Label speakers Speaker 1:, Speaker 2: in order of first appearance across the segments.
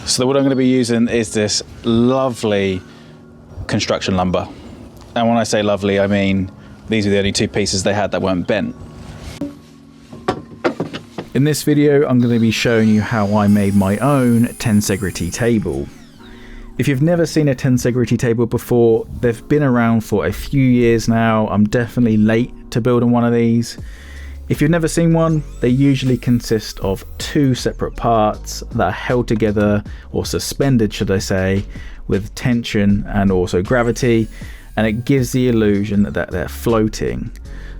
Speaker 1: So the wood I'm going to be using is this lovely construction lumber. And when I say lovely, I mean these are the only two pieces they had that weren't bent. In this video, I'm going to be showing you how I made my own Tensegrity table. If you've never seen a Tensegrity table before, they've been around for a few years now. I'm definitely late to building one of these. If you've never seen one, they usually consist of two separate parts that are held together, or suspended should I say, with tension and also gravity, and it gives the illusion that they're floating.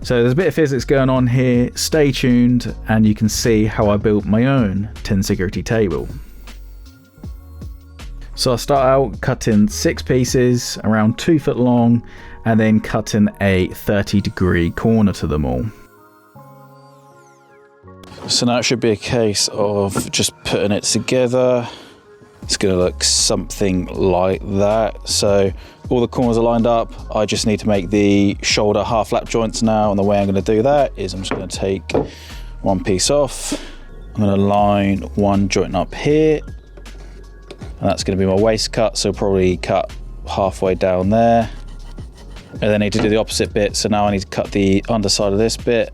Speaker 1: So there's a bit of physics going on here. Stay tuned and you can see how I built my own Tensegrity table. So I start out cutting 6 pieces around 2 foot long, and then cutting a 30-degree corner to them all. So now it should be a case of just putting it together. It's going to look something like that. So all the corners are lined up. I just need to make the shoulder half lap joints now, and the way I'm going to do that is I'm just going to take one piece off. I'm going to line one joint up here, and that's going to be my waist cut, so probably cut halfway down there. And then I need to do the opposite bit, so now I need to cut the underside of this bit.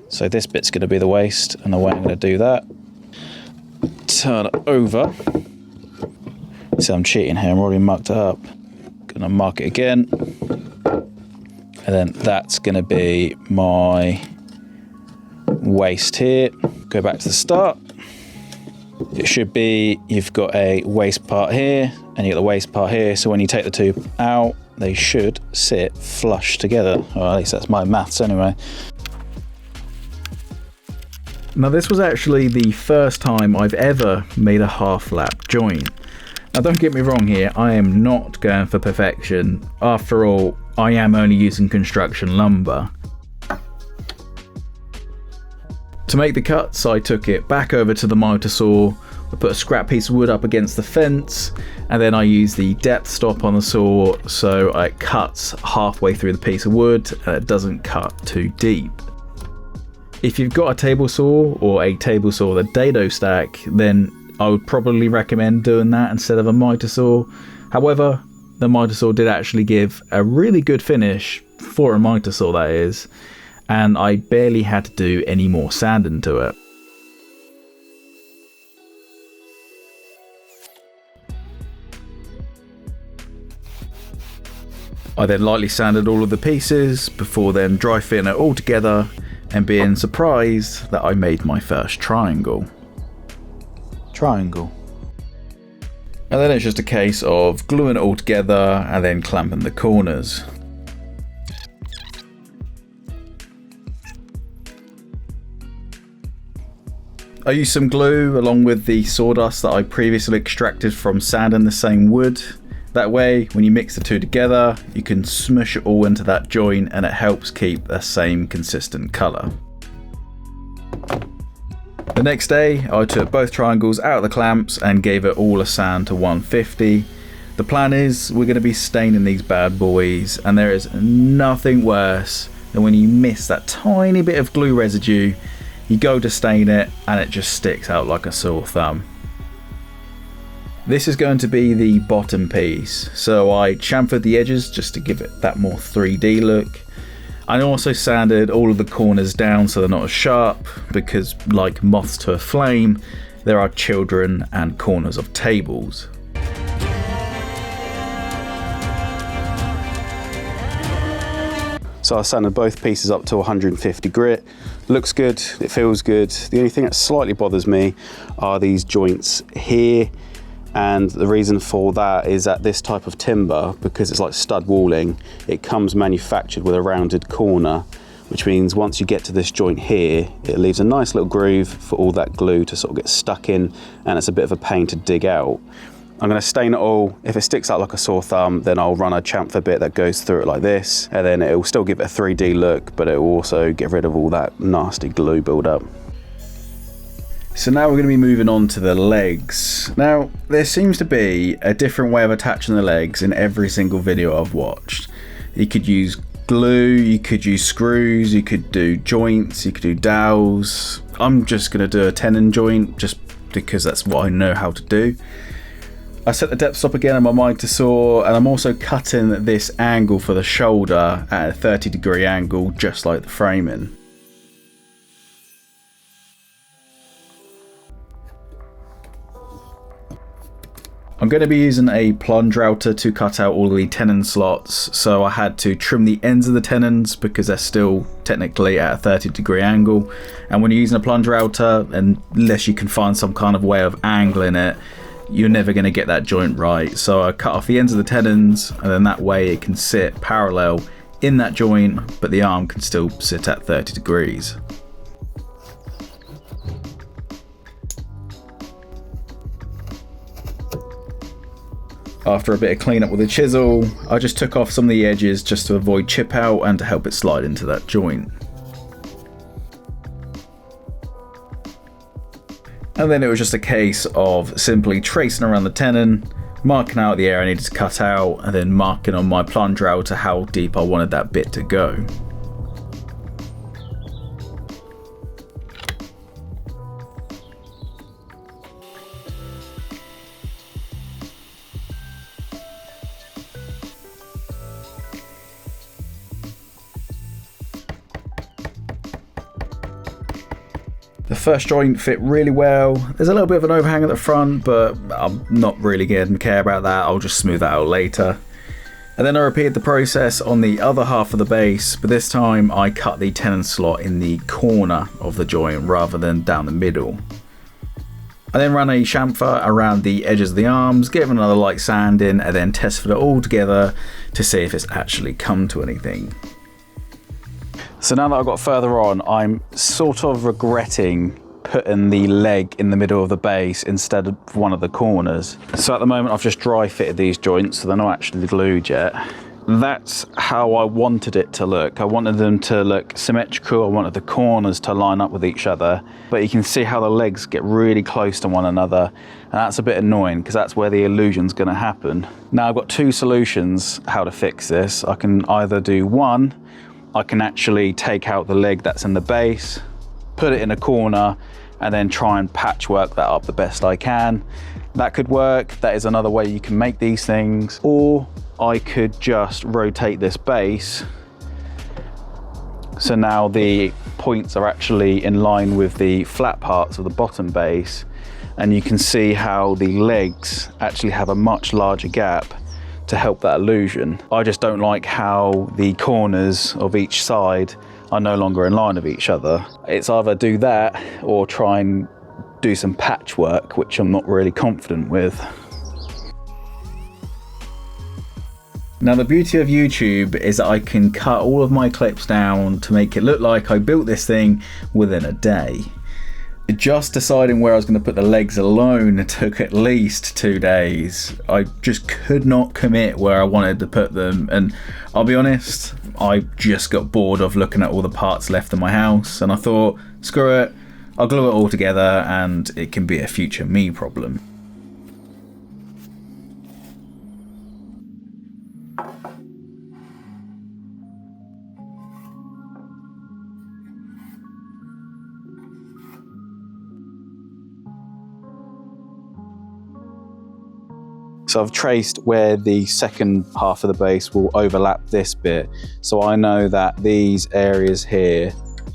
Speaker 1: So this bit's going to be the waist, and the way I'm going to do that, turn it over. See, I'm cheating here, I'm already marked it up. Going to mark it again, and then that's going to be my waist here. Go back to the start. It should be, you've got a waist part here, and you got the waist part here, so when you take the two out, they should sit flush together. Or at least that's my maths anyway. Now this was actually the first time I've ever made a half lap joint. Now don't get me wrong here, I am not going for perfection. After all, I am only using construction lumber. To make the cuts, I took it back over to the miter saw, I put a scrap piece of wood up against the fence, and then I used the depth stop on the saw so it cuts halfway through the piece of wood and it doesn't cut too deep. If you've got a table saw or a table saw with a dado stack, then I would probably recommend doing that instead of a miter saw. However, the miter saw did actually give a really good finish for a miter saw, that is, and I barely had to do any more sanding to it. I then lightly sanded all of the pieces before then dry fitting it all together and being surprised that I made my first triangle. And then it's just a case of gluing it all together and then clamping the corners. I used some glue along with the sawdust that I previously extracted from sanding the same wood. That way, when you mix the two together, you can smush it all into that joint and it helps keep the same consistent colour. The next day, I took both triangles out of the clamps and gave it all a sand to 150. The plan is we're going to be staining these bad boys, and there is nothing worse than when you miss that tiny bit of glue residue, you go to stain it and it just sticks out like a sore thumb. This is going to be the bottom piece, so I chamfered the edges just to give it that more 3D look. I also sanded all of the corners down so they're not as sharp, because like moths to a flame, there are children and corners of tables. So I sanded both pieces up to 150 grit. Looks good, it feels good. The only thing that slightly bothers me are these joints here. And the reason for that is that this type of timber, because it's like stud walling, it comes manufactured with a rounded corner, which means once you get to this joint here, it leaves a nice little groove for all that glue to sort of get stuck in, and it's a bit of a pain to dig out. I'm going to stain it all. If it sticks out like a sore thumb, then I'll run a chamfer bit that goes through it like this, and then it will still give it a 3D look, but it will also get rid of all that nasty glue buildup. So now we're going to be moving on to the legs. Now, there seems to be a different way of attaching the legs in every single video I've watched. You could use glue, you could use screws, you could do joints, you could do dowels. I'm just going to do a tenon joint just because that's what I know how to do. I set the depth stop again on my mitre saw, and I'm also cutting this angle for the shoulder at a 30-degree angle, just like the framing. I'm going to be using a plunge router to cut out all the tenon slots, so I had to trim the ends of the tenons because they're still technically at a 30-degree angle. And when you're using a plunge router, unless you can find some kind of way of angling it, you're never going to get that joint right. So I cut off the ends of the tenons, and then that way it can sit parallel in that joint, but the arm can still sit at 30 degrees. After a bit of cleanup with a chisel, I just took off some of the edges just to avoid chip out and to help it slide into that joint. And then it was just a case of simply tracing around the tenon, marking out the area I needed to cut out, and then marking on my plunge router how deep I wanted that bit to go. The first joint fit really well. There's a little bit of an overhang at the front, but I'm not really going to care about that. I'll just smooth that out later. And then I repeated the process on the other half of the base, but this time I cut the tenon slot in the corner of the joint rather than down the middle. I then ran a chamfer around the edges of the arms, gave another light sand in, and then tested it all together to see if it's actually come to anything. So now that I've got further on, I'm sort of regretting putting the leg in the middle of the base instead of one of the corners. So at the moment I've just dry fitted these joints, so they're not actually glued yet. That's how I wanted it to look. I wanted them to look symmetrical. I wanted the corners to line up with each other, but you can see how the legs get really close to one another, and that's a bit annoying because that's where the illusion's going to happen. Now I've got two solutions how to fix this. I can either do one, I can actually take out the leg that's in the base, put it in a corner, and then try and patchwork that up the best I can. That could work. That is another way you can make these things. Or I could just rotate this base so now the points are actually in line with the flat parts of the bottom base, and you can see how the legs actually have a much larger gap to help that illusion. I just don't like how the corners of each side are no longer in line with each other. It's either do that or try and do some patchwork, which I'm not really confident with. Now the beauty of YouTube is that I can cut all of my clips down to make it look like I built this thing within a day. Just deciding where I was going to put the legs alone took at least 2 days. I just could not commit where I wanted to put them, and I'll be honest, I just got bored of looking at all the parts left in my house, and I thought, screw it, I'll glue it all together and it can be a future me problem. So I've traced where the second half of the base will overlap this bit. So I know that these areas here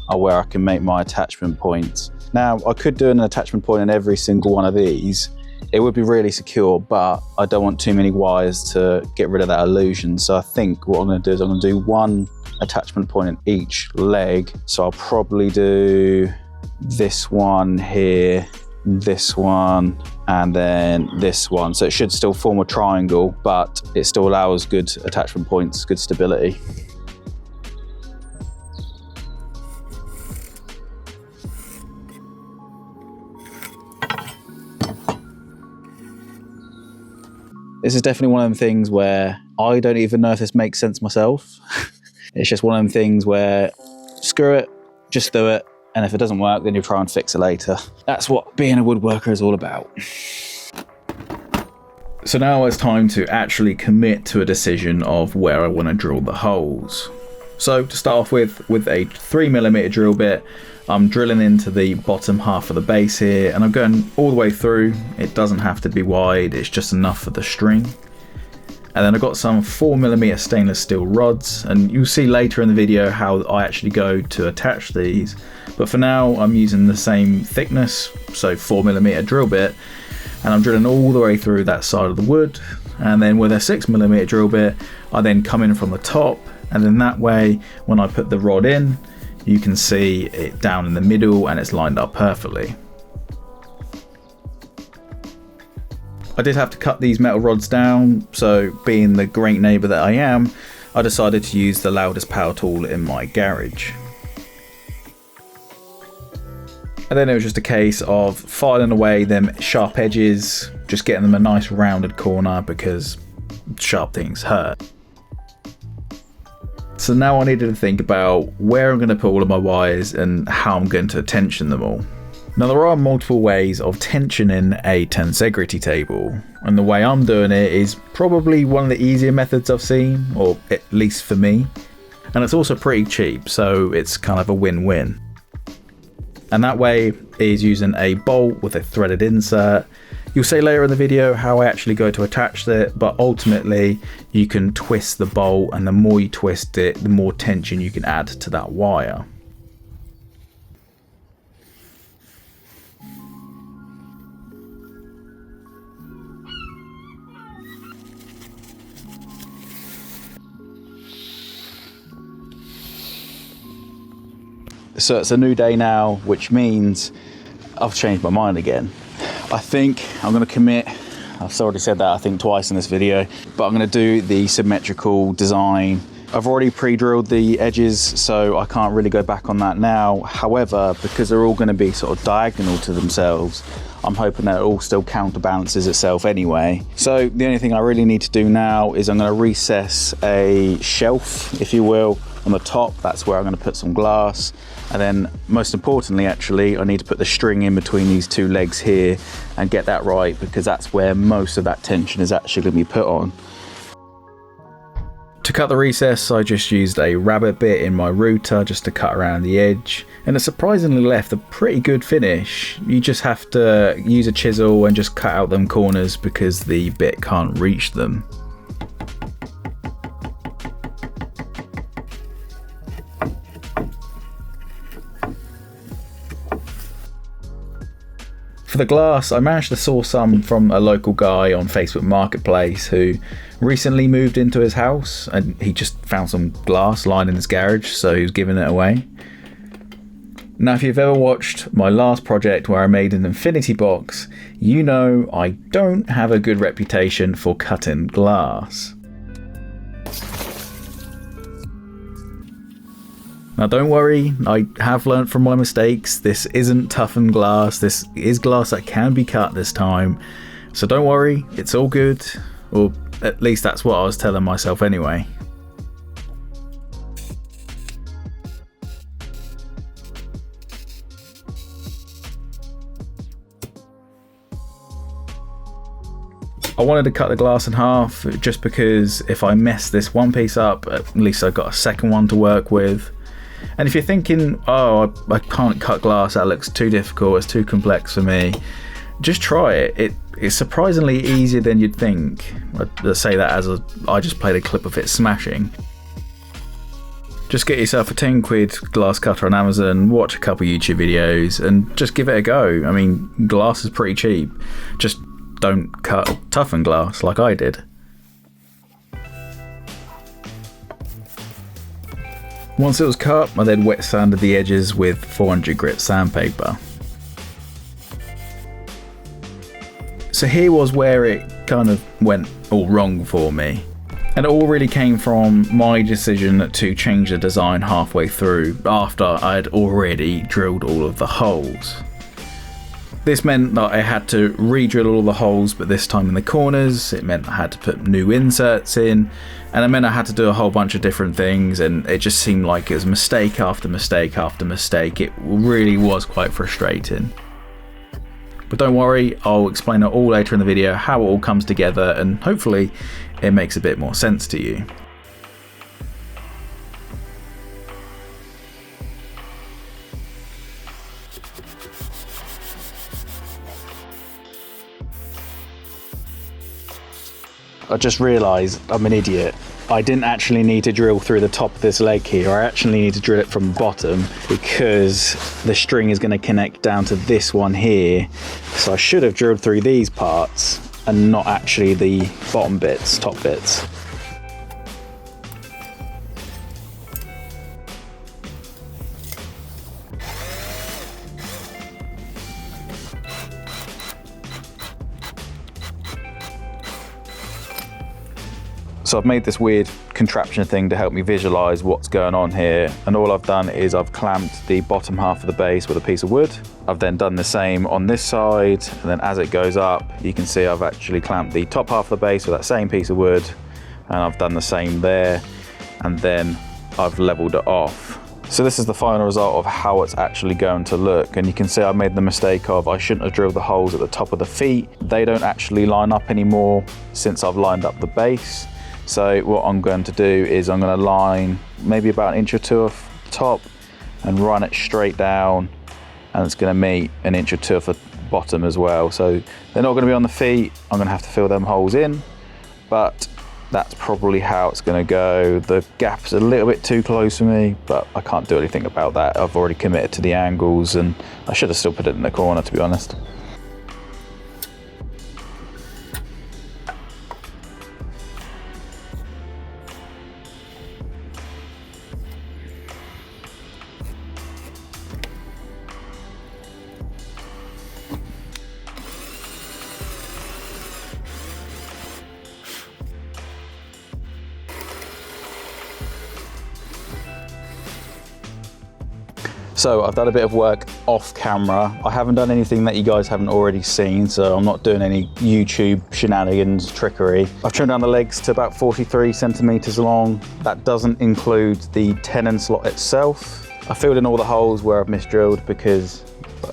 Speaker 1: are where I can make my attachment points. Now I could do an attachment point in every single one of these. It would be really secure, but I don't want too many wires to get rid of that illusion. So I think what I'm going to do is I'm going to do one attachment point in each leg. So I'll probably do this one here, this one, and then this one. So it should still form a triangle, but it still allows good attachment points, good stability. This is definitely one of them things where I don't even know if this makes sense myself. It's just one of them things where screw it, just do it. And if it doesn't work, then you'll try and fix it later. That's what being a woodworker is all about. So now it's time to actually commit to a decision of where I want to drill the holes. So to start off with a 3mm drill bit, I'm drilling into the bottom half of the base here, and I'm going all the way through. It doesn't have to be wide, it's just enough for the string. And then I've got some 4mm stainless steel rods, and you'll see later in the video how I actually go to attach these. But for now, I'm using the same thickness, so 4mm drill bit, and I'm drilling all the way through that side of the wood. And then with a 6mm drill bit, I then come in from the top, and then that way, when I put the rod in, you can see it down in the middle and it's lined up perfectly. I did have to cut these metal rods down, so being the great neighbour that I am, I decided to use the loudest power tool in my garage. And then it was just a case of filing away them sharp edges, just getting them a nice rounded corner because sharp things hurt. So now I needed to think about where I'm going to put all of my wires and how I'm going to tension them all. Now there are multiple ways of tensioning a Tensegrity table, and the way I'm doing it is probably one of the easier methods I've seen, or at least for me. And it's also pretty cheap, so it's kind of a win-win. And that way is using a bolt with a threaded insert. You'll see later in the video how I actually go to attach it, but ultimately you can twist the bolt, and the more you twist it, the more tension you can add to that wire. So it's a new day now, which means I've changed my mind again. I think I'm going to commit, I've already said that I think twice in this video, but I'm going to do the symmetrical design. I've already pre-drilled the edges, so I can't really go back on that now. However, because they're all going to be sort of diagonal to themselves, I'm hoping that it all still counterbalances itself anyway. So the only thing I really need to do now is I'm going to recess a shelf, if you will, on the top. That's where I'm going to put some glass. And then most importantly, actually, I need to put the string in between these two legs here and get that right, because that's where most of that tension is actually going to be put on. To cut the recess, I just used a rabbit bit in my router just to cut around the edge, and it surprisingly left a pretty good finish. You just have to use a chisel and just cut out them corners because the bit can't reach them. For the glass, I managed to source some from a local guy on Facebook Marketplace who recently moved into his house, and he just found some glass lying in his garage, so he was giving it away. Now, if you've ever watched my last project where I made an infinity box, you know I don't have a good reputation for cutting glass. Now don't worry, I have learnt from my mistakes. This isn't toughened glass, this is glass that can be cut this time. So don't worry, it's all good. Or at least that's what I was telling myself anyway. I wanted to cut the glass in half just because if I mess this one piece up, at least I've got a second one to work with. And if you're thinking, oh, I can't cut glass, that looks too difficult, it's too complex for me, just try it. It's surprisingly easier than you'd think. I say that as I just played a clip of it smashing. Just get yourself a 10 quid glass cutter on Amazon, watch a couple YouTube videos, and just give it a go. I mean, glass is pretty cheap. Just don't cut toughened glass like I did. Once it was cut, I then wet sanded the edges with 400 grit sandpaper. So here was where it kind of went all wrong for me. And it all really came from my decision to change the design halfway through after I had already drilled all of the holes. This meant that I had to re-drill all the holes, but this time in the corners. It meant I had to put new inserts in, and it meant I had to do a whole bunch of different things, and it just seemed like it was mistake after mistake after mistake. It really was quite frustrating. But don't worry, I'll explain it all later in the video, how it all comes together, and hopefully it makes a bit more sense to you. I just realised I'm an idiot. I didn't actually need to drill through the top of this leg here. I actually need to drill it from the bottom because the string is going to connect down to this one here. So I should have drilled through these parts and not actually the bottom bits, top bits. So I've made this weird contraption thing to help me visualize what's going on here. And all I've done is I've clamped the bottom half of the base with a piece of wood. I've then done the same on this side. And then as it goes up, you can see I've actually clamped the top half of the base with that same piece of wood. And I've done the same there. And then I've leveled it off. So this is the final result of how it's actually going to look. And you can see I made the mistake of I shouldn't have drilled the holes at the top of the feet. They don't actually line up anymore since I've lined up the base. So what I'm going to do is I'm going to line maybe about an inch or two off the top and run it straight down, and it's going to meet an inch or two off the bottom as well. So they're not going to be on the feet. I'm going to have to fill them holes in, but that's probably how it's going to go. The gap's a little bit too close for me, but I can't do anything about that. I've already committed to the angles, and I should have still put it in the corner, to be honest. So I've done a bit of work off camera. I haven't done anything that you guys haven't already seen, so I'm not doing any YouTube shenanigans, trickery. I've trimmed down the legs to about 43 centimeters long. That doesn't include the tenon slot itself. I filled in all the holes where I've misdrilled because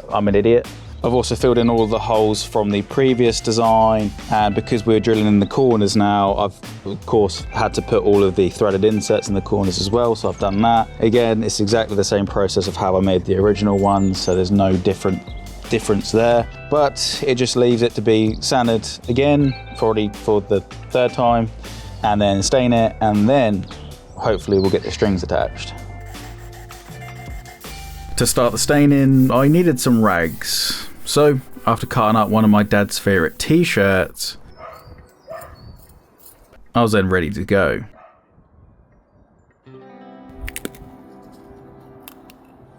Speaker 1: I'm an idiot. I've also filled in all the holes from the previous design, and because we're drilling in the corners now, I've of course had to put all of the threaded inserts in the corners as well, so I've done that. Again, it's exactly the same process of how I made the original one, so there's no difference there, but it just leaves it to be sanded again, probably for the third time, and then stain it, and then hopefully we'll get the strings attached. To start the staining, I needed some rags. So, after cutting up one of my dad's favourite t-shirts, I was then ready to go.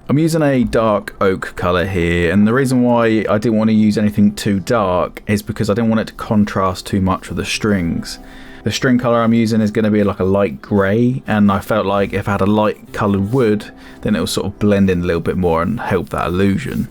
Speaker 1: I'm using a dark oak colour here, and the reason why I didn't want to use anything too dark is because I didn't want it to contrast too much with the strings. The string colour I'm using is going to be like a light grey, and I felt like if I had a light coloured wood, then it will sort of blend in a little bit more and help that illusion.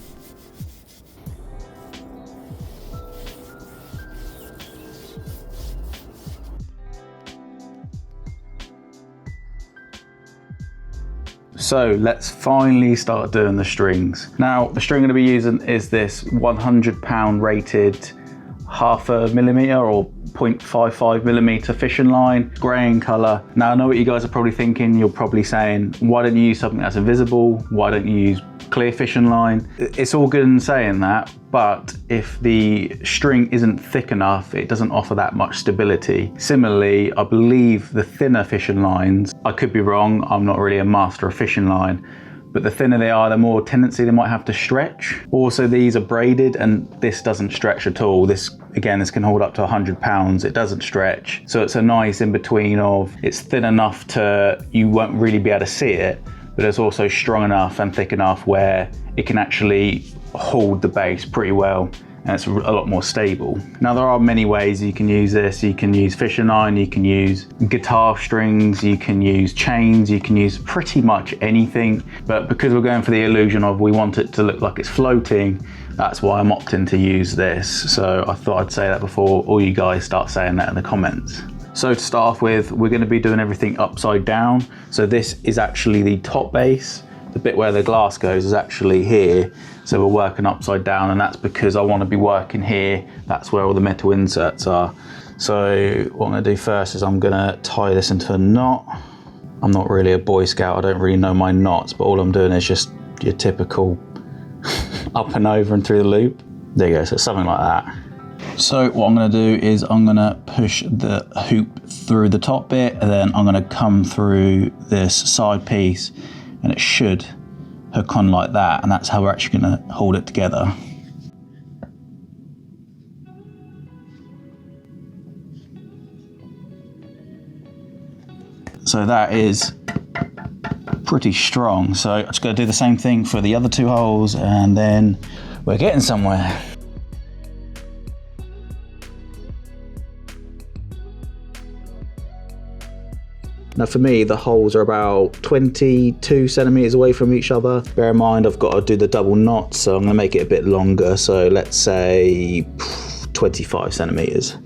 Speaker 1: So let's finally start doing the strings. Now, the string I'm going to be using is this 100-pound rated 0.5 millimeter or 0.55 millimeter fishing line, grey in colour. Now, I know what you guys are probably thinking. You're probably saying, why don't you use something that's invisible? Why don't you use clear fishing line? It's all good in saying that, but if the string isn't thick enough, it doesn't offer that much stability. Similarly, I believe the thinner fishing lines, I could be wrong, I'm not really a master of fishing line, but the thinner they are, the more tendency they might have to stretch. Also, these are braided and this doesn't stretch at all. This, again, this can hold up to 100 pounds. It doesn't stretch. So it's a nice in between of, it's thin enough to, you won't really be able to see it, but it's also strong enough and thick enough where it can actually hold the base pretty well, and it's a lot more stable. Now, there are many ways you can use this. You can use fishing line, you can use guitar strings, you can use chains, you can use pretty much anything. But because we're going for the illusion of we want it to look like it's floating, that's why I'm opting to use this. So I thought I'd say that before all you guys start saying that in the comments. So to start off with, we're going to be doing everything upside down. So this is actually the top base. The bit where the glass goes is actually here. So we're working upside down, and that's because I want to be working here. That's where all the metal inserts are. So what I'm going to do first is I'm going to tie this into a knot. I'm not really a Boy Scout. I don't really know my knots, but all I'm doing is just your typical up and over and through the loop. There you go, so something like that. So what I'm going to do is I'm going to push the hoop through the top bit, and then I'm going to come through this side piece, and it should hook on like that, and that's how we're actually going to hold it together. So that is pretty strong. So I'm just going to do the same thing for the other 2 holes, and then we're getting somewhere. Now for me, the holes are about 22 centimeters away from each other. Bear in mind, I've got to do the double knot, so I'm going to make it a bit longer. So let's say 25 centimeters.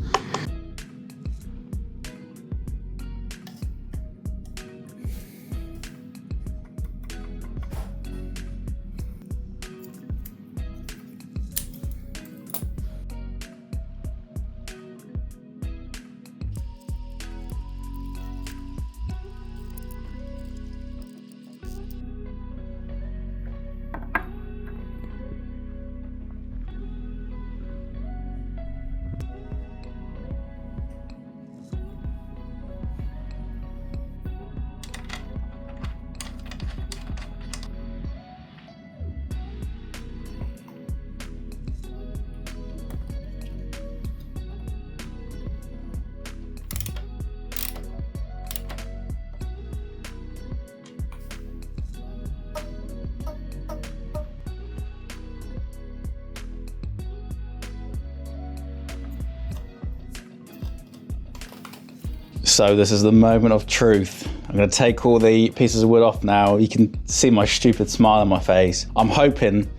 Speaker 1: So this is the moment of truth. I'm going to take all the pieces of wood off now. You can see my stupid smile on my face. I'm hoping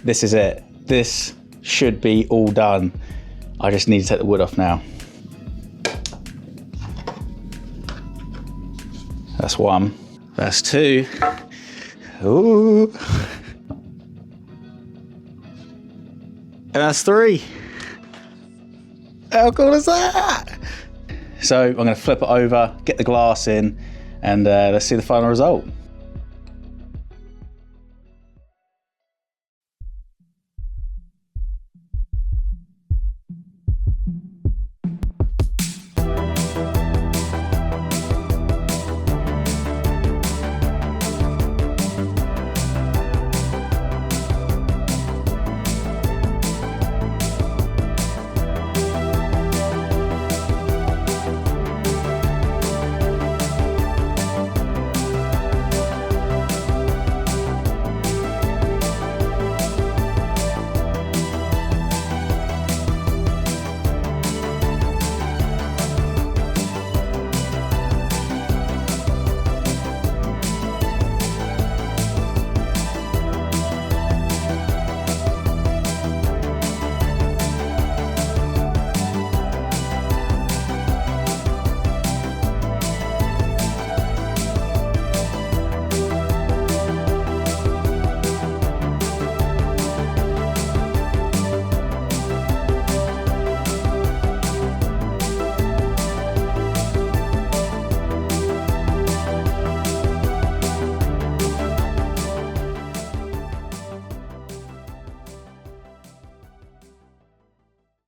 Speaker 1: this is it. This should be all done. I just need to take the wood off now. That's 1. That's 2. Ooh. And that's 3. How cool is that? So I'm going to flip it over, get the glass in, and let's see the final result.